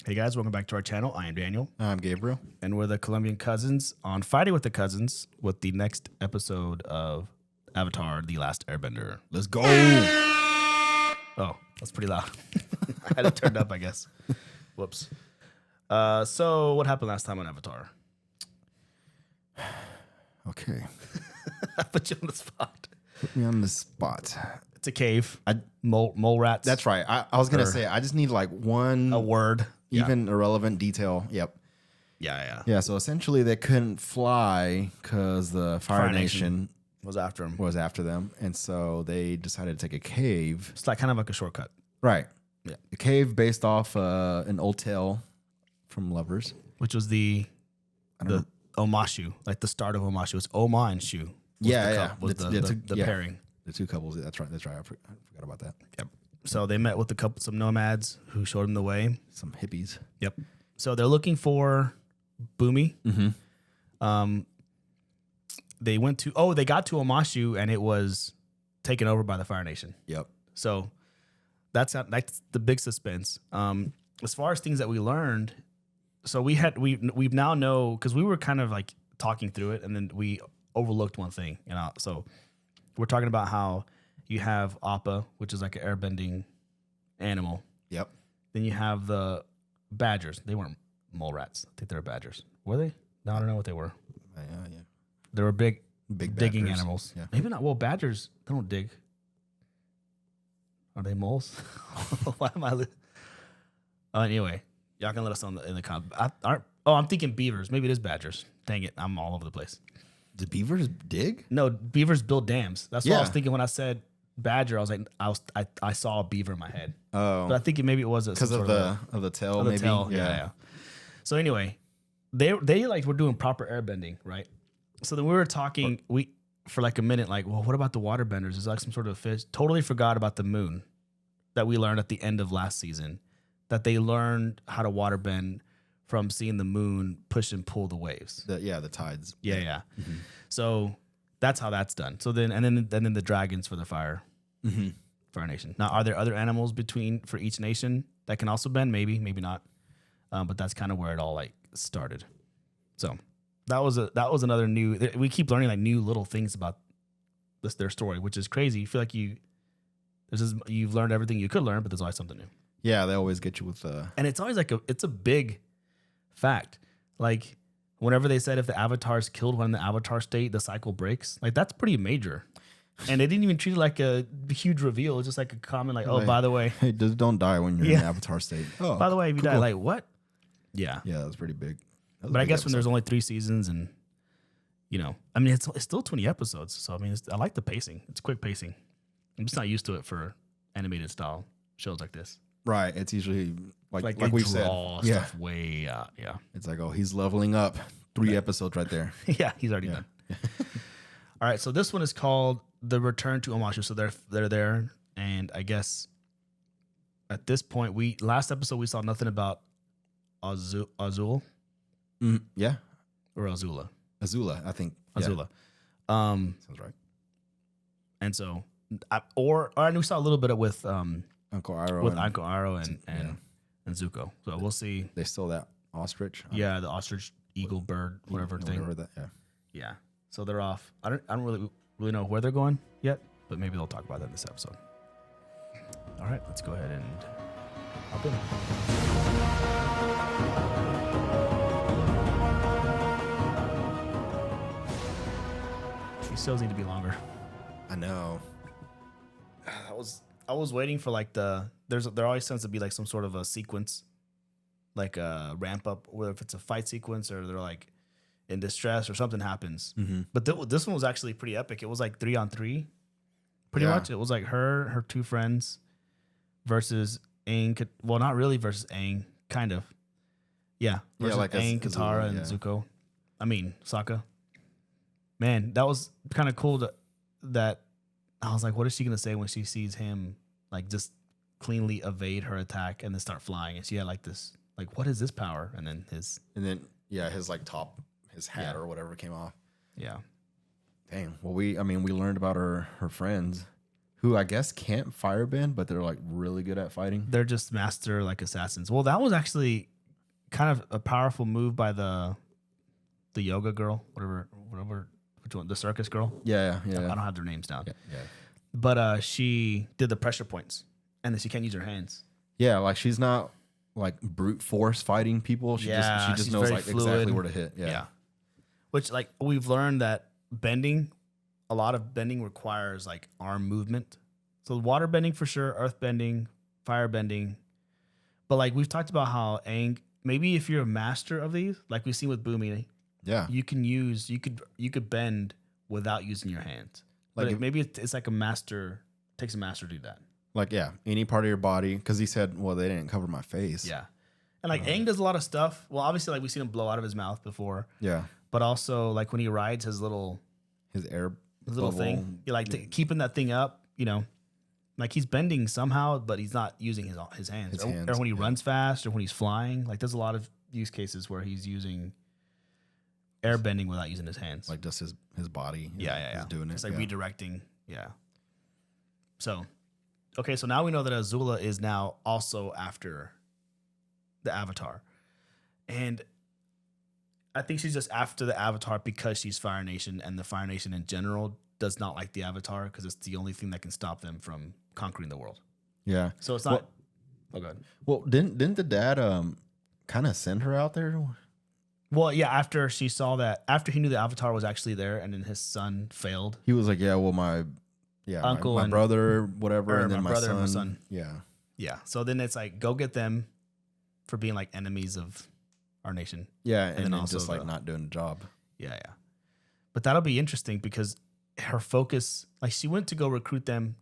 Hey guys, welcome back to our channel. I am Daniel. I'm Gabriel. And we're the Colombian cousins on Fighting with the Cousins with the next episode of Avatar: The Last Airbender. Let's go! Oh, that's pretty loud. I had it turned up, I guess. Whoops. So what happened last time on Avatar? Okay. I put you on the spot. Put me on the spot. It's a cave. Mole rats. That's right. I was going to say, I just need like a word. Even irrelevant detail. Yep. Yeah. So essentially they couldn't fly because the Fire Nation was after them. And so they decided to take a cave. It's like kind of like a shortcut. Right. Yeah. A cave based off an old tale from Lovers. Which was the Omashu, like the start of Omashu. It's Oma and Shu. The pairing. The two couples. That's right. I forgot about that. Yep. So they met with some nomads who showed them the way. Some hippies. Yep. So they're looking for Bumi. Mm-hmm. They got to Omashu and it was taken over by the Fire Nation. Yep. So that's the big suspense. As far as things that we learned, so we now know, because we were kind of like talking through it and then we overlooked one thing. So we're talking about how you have Appa, which is like an airbending animal. Yep. Then you have the badgers. They weren't mole rats. I think they were badgers. Were they? No, I don't know what they were. Yeah. They were big digging badgers. animals. Yeah. Maybe not. Well, badgers, they don't dig. Are they moles? Why am I? Anyway, y'all can let us know in the comments. I'm thinking beavers. Maybe it is badgers. Dang it, I'm all over the place. Do beavers dig? No, beavers build dams. That's what I was thinking when I said badger. I was like, I saw a beaver in my head. Oh, but I think maybe it was because of the tail. Maybe. Tail. Yeah. So anyway, they like were doing proper airbending, right? So then we were talking for like a minute, like, well, what about the waterbenders? Is like some sort of fish. Totally forgot about the moon that we learned at the end of last season. That they learned how to waterbend from seeing the moon push and pull the waves. The tides. Yeah. Mm-hmm. So that's how that's done. So then the dragons for the Fire Nation. Now, are there other animals for each nation that can also bend? Maybe not. But that's kind of where it all like started. So that was another new. We keep learning like new little things about their story, which is crazy. You feel like you've learned everything you could learn, but there's always something new. Yeah, they always get you with and it's always like it's a big fact. Like whenever they said if the avatars killed one in the avatar state, the cycle breaks. Like that's pretty major. And they didn't even treat it like a huge reveal. It's just like a comment, like, by the way, hey, just don't die when you're in the avatar state. Oh, by the way, if you die, like what? Yeah, that's pretty big. But I guess when there's only 3 seasons, and I mean, it's still 20 episodes. So I mean, I like the pacing. It's quick pacing. I'm just not used to it for animated style shows like this. Right. It's usually like we said. Stuff way out. Yeah. It's like, he's leveling up. 3 episodes right there. Yeah, he's already done. All right. So this one is called The Return to Omashu. So they're there, and I guess at this point, last episode we saw nothing about Azul. Yeah. Or Azula. Azula, I think. Azula. Yeah. Sounds right. And so, or we saw a little bit with Uncle Iroh. With Uncle Iroh and Zuko. So we'll see. They stole that ostrich. Yeah, the ostrich, eagle, bird, whatever thing. Yeah. So they're off. I don't really know where they're going yet, but maybe they'll talk about that in this episode. All right, let's go ahead and hop in. These shows need to be longer. I know. I was waiting for like there always tends to be like some sort of a sequence, like a ramp up, whether if it's a fight sequence or they're like in distress or something happens. Mm-hmm. But this one was actually pretty epic. It was like 3-on-3, pretty much. It was like her 2 friends versus Aang. Well, not really versus Aang, kind of. Yeah, versus like Aang, Katara, and Zuko. I mean, Sokka. Man, that was kind of cool that I was like, what is she going to say when she sees him like just cleanly evade her attack and then start flying? And she had like this, like, what is this power? And then his like top, his hat or whatever came off. Yeah. Dang. Well, we learned about her friends who I guess can't firebend, but they're like really good at fighting. They're just master like assassins. Well, that was actually kind of a powerful move by the yoga girl, whatever, which one, the circus girl. Yeah. I don't have their names down. Yeah. But she did the pressure points, and then she can't use her hands. Yeah, like she's not like brute force fighting people. She just knows like fluid. exactly where to hit. Yeah. Which like we've learned that a lot of bending requires like arm movement. So water bending for sure, earth bending, fire bending. But like we've talked about how Aang, maybe if you're a master of these, like we've seen with Boomy, you could bend without using your hands. Like but maybe it's like takes a master to do that. Like, any part of your body. Because he said, well, they didn't cover my face. Yeah. And like Aang does a lot of stuff. Well, obviously, like we've seen him blow out of his mouth before. Yeah. But also, like when he rides his little thing, keeping that thing up, like he's bending somehow, but he's not using his hands. Or when he runs fast, or when he's flying. Like there's a lot of use cases where he's using air bending without using his hands. Like just his body. Yeah. He's doing it. It's like redirecting. Yeah. So, okay, so now we know that Azula is now also after the Avatar. And I think she's just after the Avatar because she's Fire Nation, and the Fire Nation in general does not like the Avatar because it's the only thing that can stop them from conquering the world. Yeah. So it's not... Well, go ahead. Well, didn't the dad kind of send her out there? Well, yeah, after she saw that, after he knew the Avatar was actually there and then his son failed. He was like, yeah, well, my uncle, my brother, whatever, and then my brother and my son. Yeah. Yeah. So then it's like, go get them for being like enemies of our nation. Yeah. And then also just like not doing the job. Yeah. But that'll be interesting because her focus, like she went to go recruit them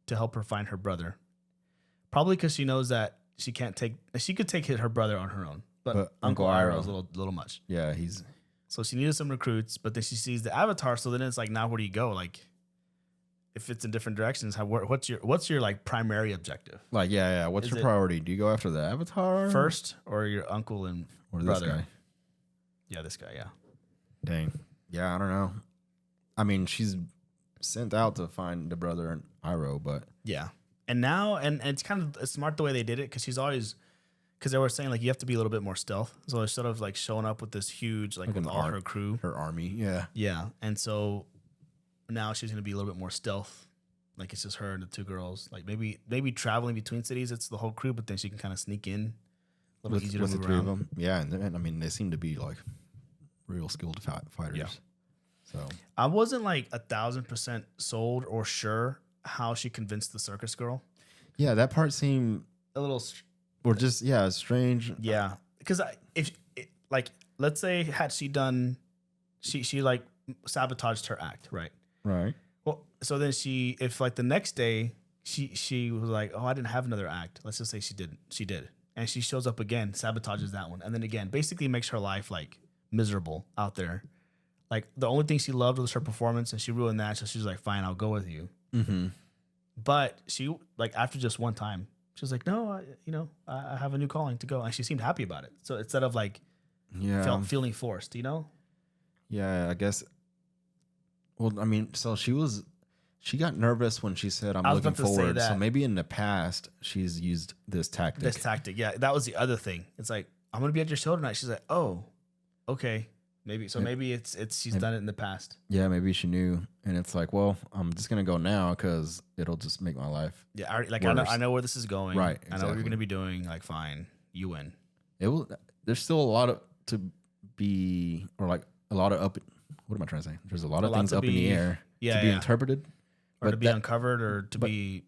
to help her find her brother. Probably because she knows that she could take her brother on her own. But Uncle Iroh is a little much. Yeah, so she needed some recruits, but then she sees the Avatar. So then it's like, now where do you go? Like, if it's in different directions, what's your like primary objective? Like, yeah. What's your priority? Do you go after the Avatar first, or your uncle and brother? This guy? Yeah, this guy. Yeah. Dang. Yeah, I don't know. I mean, she's sent out to find the brother and Iroh, but yeah. And now, and it's kind of smart the way they did it because because they were saying like you have to be a little bit more stealth. So instead of like showing up with this huge like with all her crew, her army, yeah. And so now she's gonna be a little bit more stealth. Like it's just her and the two girls. Like maybe traveling between cities, it's the whole crew, but then she can kind of sneak in a little easier to move around. Of them. Yeah, and I mean they seem to be like real skilled fighters. Yeah. So I wasn't like 1,000% sold or sure how she convinced the circus girl. Yeah, that part seemed a little. Or just strange. Yeah, because let's say had she done, she like sabotaged her act, right? Right. Well, so then if like the next day she was like, oh, I didn't have another act. Let's just say she did, and she shows up again, sabotages that one, and then again, basically makes her life like miserable out there. Like the only thing she loved was her performance, and she ruined that. So she's like, fine, I'll go with you. Mm-hmm. But she like after just one time. She was like, no, I have a new calling to go. And she seemed happy about it. So instead of like feeling forced, Yeah, I guess. Well, I mean, so she got nervous when she said, I'm looking forward. So maybe in the past, she's used this tactic. Yeah, that was the other thing. It's like, I'm going to be at your show tonight. She's like, oh, okay. Maybe she's done it in the past. Yeah, maybe she knew, and it's like, well, I'm just gonna go now because it'll just make my life. Yeah, I know where this is going. Right, exactly. I know what you're gonna be doing. Like, fine, you win. There's still a lot of a lot of up. What am I trying to say? There's a lot of things up in the air to be interpreted, or to be uncovered, or to be.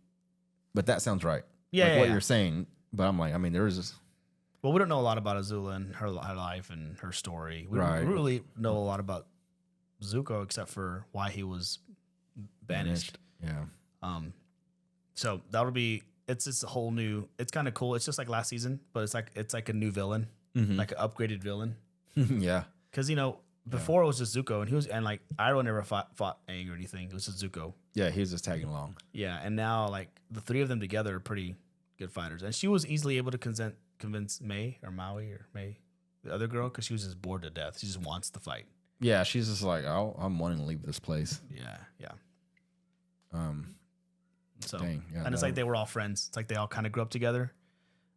But that sounds right. Yeah, what you're saying. But I'm like, I mean, there is this. Well, we don't know a lot about Azula and her life and her story. We don't really know a lot about Zuko except for why he was banished. Yeah. So that'll be it's a whole new. It's kind of cool. It's just like last season, but it's like a new villain, like an upgraded villain. Yeah. Because before it was just Zuko, and like Iroh never fought Aang or anything. It was just Zuko. Yeah, he was just tagging along. Yeah, and now like the three of them together are pretty good fighters, and she was easily able to convince May, the other girl, because she was just bored to death. She just wants to fight. Yeah, she's just like, I'm wanting to leave this place. Yeah. So, dang, and it's like they were all friends. It's like they all kind of grew up together.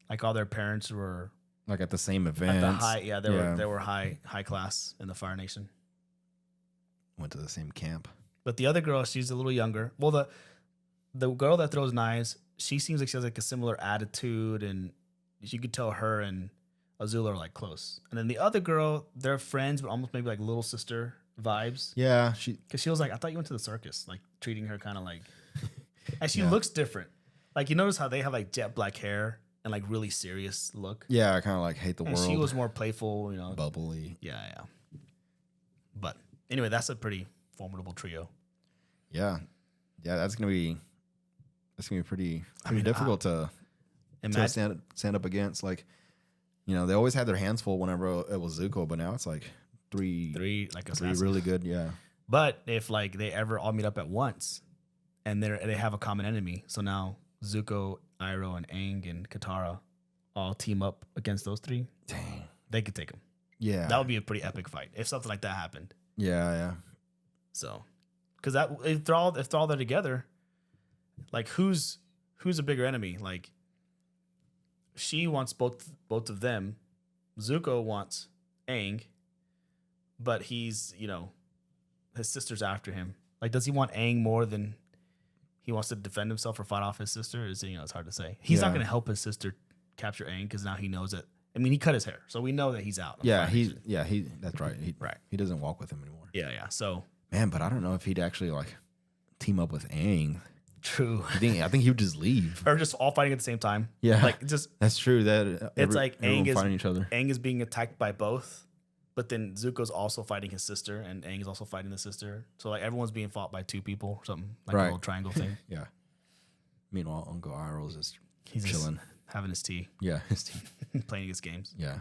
Like all their parents were like at the same event. They were high class in the Fire Nation. Went to the same camp. But the other girl, she's a little younger. Well, the girl that throws knives, she seems like she has like a similar attitude, and you could tell her and Azula are like close. And then the other girl, they're friends, but almost maybe like little sister vibes. Yeah, because she was like, I thought you went to the circus, like treating her kind of like, and she looks different. Like you notice how they have like jet black hair and like really serious look. Yeah, I kind of like hate the world. She was more playful, bubbly. Yeah. But anyway, that's a pretty formidable trio. Yeah, that's gonna be pretty difficult to stand up against. Like, they always had their hands full whenever it was Zuko, but now it's like three really good. Yeah, but if like they ever all meet up at once, and they have a common enemy, so now Zuko, Iroh, and Aang and Katara all team up against those three. Dang, they could take them. Yeah, that would be a pretty epic fight if something like that happened. Yeah. So, because if they're all there together, like who's a bigger enemy? Like she wants both of them. Zuko wants Aang, but he's his sister's after him. Like, does he want Aang more than he wants to defend himself or fight off his sister? It's hard to say. He's not going to help his sister capture Aang because now he knows that. I mean, he cut his hair, so we know that he's out. That's right. He doesn't walk with him anymore. Yeah. So, man, but I don't know if he'd actually like team up with Aang. True. I think he would just leave, or just all fighting at the same time. Yeah, like just that's true. That it's like Aang is fighting each other. Aang is being attacked by both, but then Zuko's also fighting his sister, and Aang is also fighting the sister. So like everyone's being fought by two people, or something like a little triangle thing. Yeah. Meanwhile, Uncle Iroh's just he's chilling, just having his tea. Yeah, his tea, playing his games. Yeah.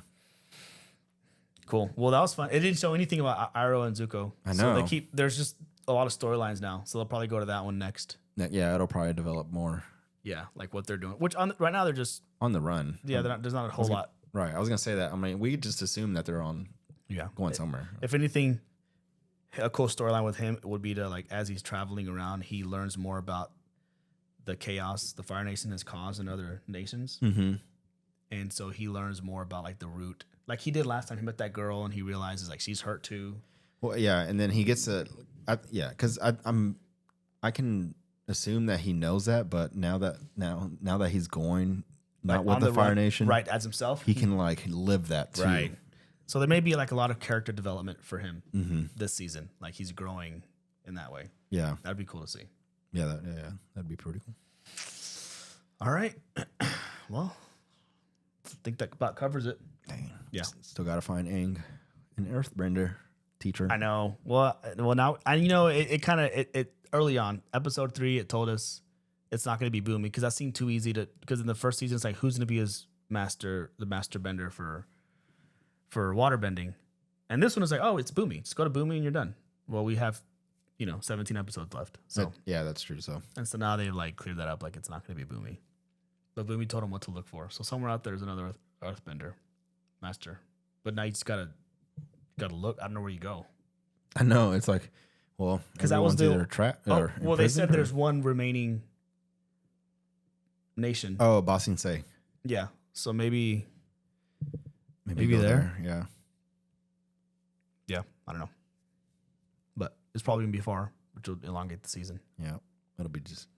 Cool. Well, that was fun. It didn't show anything about Iroh and Zuko. I know. So there's just a lot of storylines now. So they'll probably go to that one next. Yeah, it'll probably develop more. Yeah, like what they're doing. Which right now they're just on the run. Yeah, there's not a whole lot. Right. I was gonna say that. I mean, we just assume that they're on. Yeah, going somewhere. If anything, a cool storyline with him would be to like as he's traveling around, he learns more about the chaos the Fire Nation has caused in other nations. Mm-hmm. And so he learns more about like the root, like he did last time. He met that girl and he realizes like she's hurt too. Well, yeah, and then he gets because I can assume that he knows that, but now that he's going not with the Fire Nation, right, as himself, he can like live that too. Right. So there may be like a lot of character development for him this season. Like he's growing in that way. Yeah, that'd be cool to see. Yeah, that'd be pretty cool. All right. Well, I think that about covers it. Dang. Yeah. Still got to find Aang, an Earthbender teacher. I know. Well, now, it kind of early on, episode 3, it told us it's not going to be Boomy because that seemed too easy because in the first season, it's like, who's going to be the master bender for waterbending? And this one is like, oh, it's Boomy. Just go to Boomy and you're done. Well, we have, 17 episodes left. So yeah, that's true. So now they've like cleared that up. Like it's not going to be Boomy. But Boomy told him what to look for. So somewhere out there is another Earthbender master. But now you just gotta look. I don't know where you go. I know. It's like, well, because that was either trapped. Well, they said there's one remaining nation. Oh, Ba Sing Se. Yeah. So maybe there. Yeah. Yeah. I don't know. But it's probably gonna be far, which will elongate the season. Yeah. It'll be just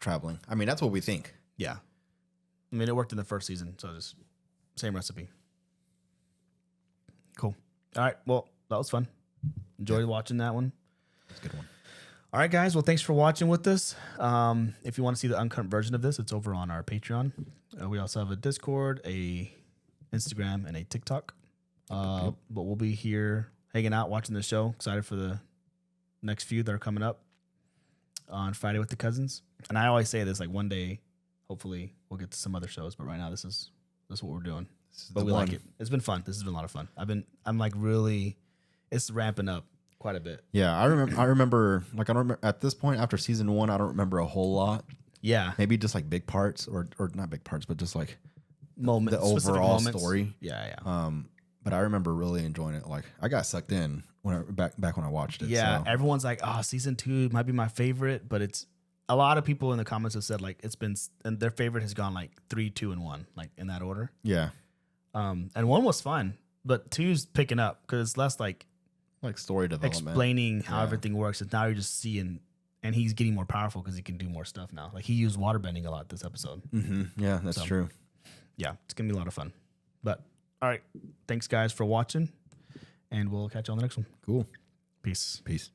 traveling. I mean, that's what we think. Yeah. I mean, it worked in the first season, so just same recipe. Cool. All right. Well, that was fun. Enjoyed watching that one. It's a good one. All right, guys. Well, thanks for watching with us. If you want to see the uncut version of this, it's over on our Patreon. We also have a Discord, a Instagram, and a TikTok. But we'll be here hanging out, watching the show. Excited for the next few that are coming up on Friday with the Cousins. And I always say this, like one day, hopefully we'll get to some other shows. But right now, this is what we're doing. But we like it. It's been fun. This has been a lot of fun. I'm like really, it's ramping up quite a bit. Yeah, I remember at this point after season 1, I don't remember a whole lot. Yeah, maybe just like big parts or not big parts, but just like moments, the overall story. Yeah. But I remember really enjoying it. Like I got sucked in back when I watched it. Yeah, so. Everyone's like, oh, season 2 might be my favorite, but it's a lot of people in the comments have said like it's been, and their favorite has gone like 3, 2, and 1, like in that order. Yeah. And 1 was fun, but 2's picking up because it's less like story development, explaining how everything works. And now you're just seeing, and he's getting more powerful because he can do more stuff now. Like he used waterbending a lot this episode. Yeah, that's true. Yeah, it's gonna be a lot of fun. But all right, thanks guys for watching, and we'll catch you on the next one. Cool. Peace. Peace.